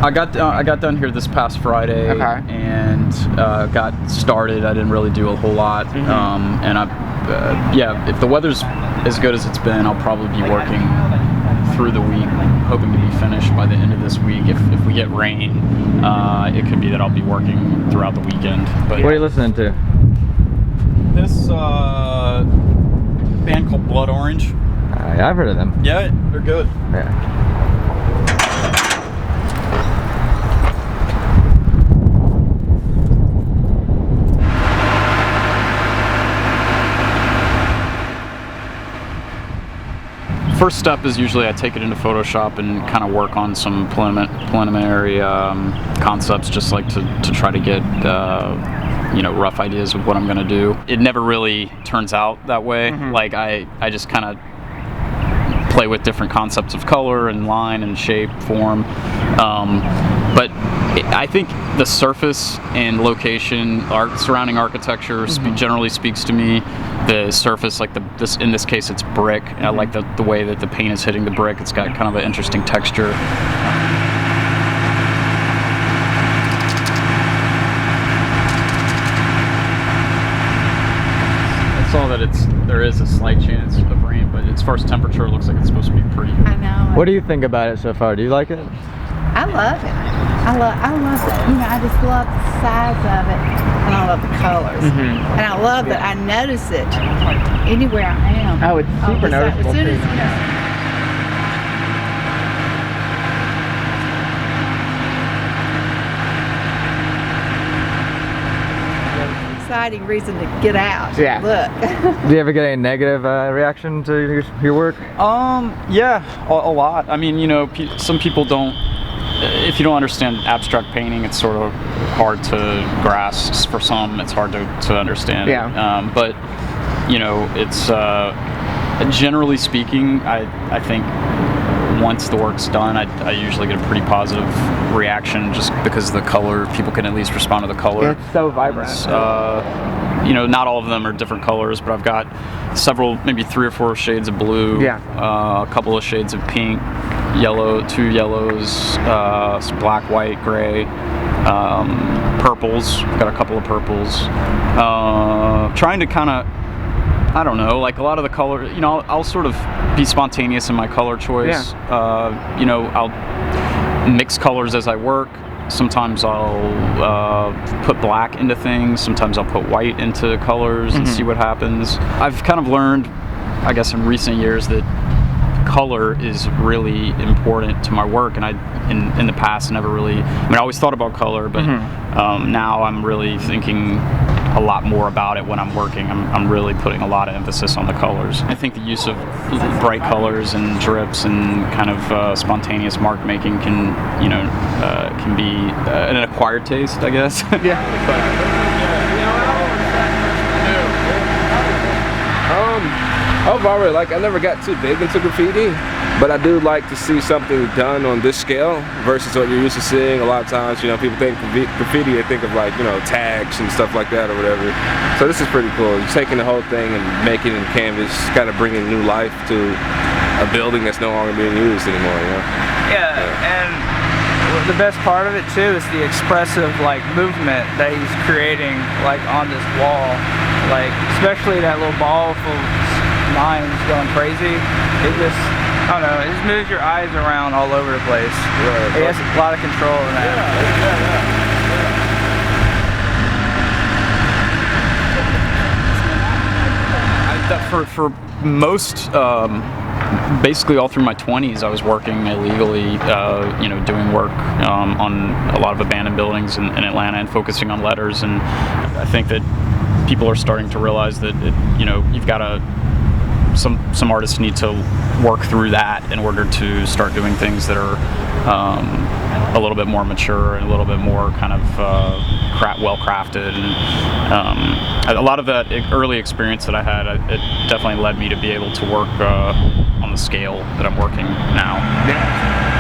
I got done here this past Friday, and got started. I didn't really do a whole lot, and yeah, if the weather's as good as it's been, I'll probably be working through the week, hoping to be finished by the end of this week. If we get rain, it could be that I'll be working throughout the weekend. But what are you listening to? This band called Blood Orange. Yeah, I've heard of them. Yeah, they're good. Yeah. First step is usually I take it into Photoshop and kind of work on some preliminary concepts, just like to try to get rough ideas of what I'm gonna do. It never really turns out that way. Like I just kind of play with different concepts of color and line and shape, form, but I think the surface and location, surrounding architecture generally speaks to me. The surface, like in this case it's brick. I like the way that the paint is hitting the brick. It's got kind of an interesting texture. I saw that there is a slight chance of rain, but as far as temperature, it looks like it's supposed to be pretty. I know. What do you think about it so far? Do you like it? I love it. I love it. I just love the size of it, and I love the colors. And I love that I notice it anywhere I am. Oh, it's super noticeable. As soon as, exciting reason to get out. Yeah. Look. Do you ever get any negative reaction to your work? Yeah, a lot. I mean, some people don't. If you don't understand abstract painting, it's sort of hard to grasp. For some, it's hard to understand. Yeah. But it's generally speaking, I think once the work's done, I usually get a pretty positive reaction, just because the color, people can at least respond to the color. It's so vibrant. Not all of them are different colors, but I've got several, maybe 3 or 4 shades of blue. Yeah. A couple of shades of pink, yellow, 2 yellows, some black, white, gray, purples. Got a couple of purples. Trying to kind of, I don't know, like a lot of the color, I'll sort of be spontaneous in my color choice. Yeah. I'll mix colors as I work. Sometimes I'll put black into things. Sometimes I'll put white into colors and see what happens. I've kind of learned, I guess, in recent years that color is really important to my work, and in the past never really, I always thought about color, but now I'm really thinking a lot more about it when I'm working. I'm really putting a lot of emphasis on the colors. I think the use of bright colors and drips and kind of spontaneous mark making can be an acquired taste, I guess. Overall, I never got too big into graffiti, but I do like to see something done on this scale versus what you're used to seeing. A lot of times, people think graffiti, they think of tags and stuff like that or whatever. So this is pretty cool. You're taking the whole thing and making it in canvas, kind of bringing new life to a building that's no longer being used anymore. Yeah, and the best part of it too is the expressive movement that he's creating on this wall, especially that little ball full lines going crazy. It just, I don't know, it just moves your eyes around all over the place. Right. He has a lot of control in that. For most, basically all through my 20s, I was working illegally, doing work on a lot of abandoned buildings in Atlanta and focusing on letters. And I think that people are starting to realize that you've got to. Some artists need to work through that in order to start doing things that are a little bit more mature and a little bit more kind of well crafted. And a lot of that early experience that I had, it definitely led me to be able to work on the scale that I'm working now. Yeah.